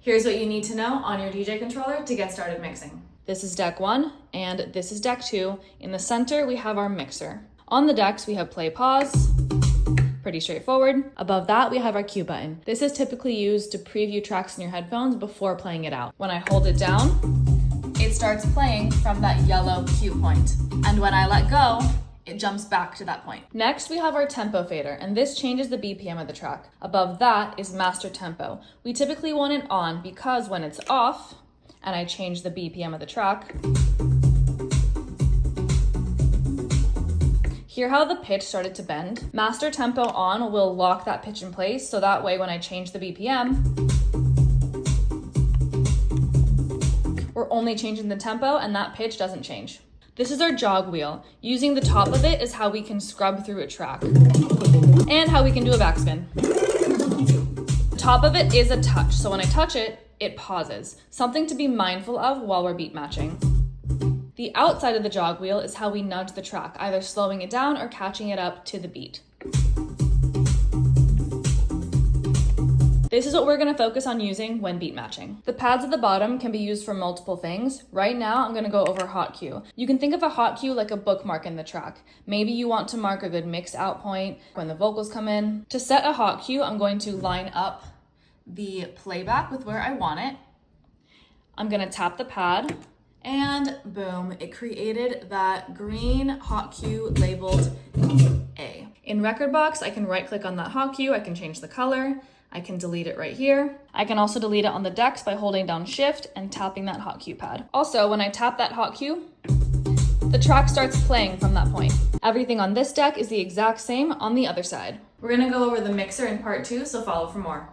Here's what you need to know on your DJ controller to get started mixing. This is deck 1 and this is deck 2. In the center, we have our mixer. On the decks, we have play, pause. Pretty straightforward. Above that, we have our cue button. This is typically used to preview tracks in your headphones before playing it out. When I hold it down, it starts playing from that yellow cue point. And when I let go, it jumps back to that point. Next, we have our tempo fader, and this changes the BPM of the track. Above that is master tempo. We typically want it on because when it's off, and I change the BPM of the track, hear how the pitch started to bend? Master tempo on will lock that pitch in place, so that way when I change the BPM, we're only changing the tempo and that pitch doesn't change. This is our jog wheel. Using the top of it is how we can scrub through a track and how we can do a backspin. The top of it is a touch, so when I touch it, it pauses. Something to be mindful of while we're beat matching. The outside of the jog wheel is how we nudge the track, either slowing it down or catching it up to the beat. This is what we're going to focus on using when beat matching. The pads at the bottom can be used for multiple things. Right now, I'm going to go over hot cue. You can think of a hot cue like a bookmark in the track. Maybe you want to mark a good mix out point when the vocals come in. To set a hot cue, I'm going to line up the playback with where I want it. I'm going to tap the pad. And boom, it created that green hot cue labeled A. In Rekordbox, I can right click on that hot cue, I can change the color, I can delete it right here. I can also delete it on the decks by holding down shift and tapping that hot cue pad. Also, when I tap that hot cue, the track starts playing from that point. Everything on this deck is the exact same on the other side. We're gonna go over the mixer in part 2, so follow for more.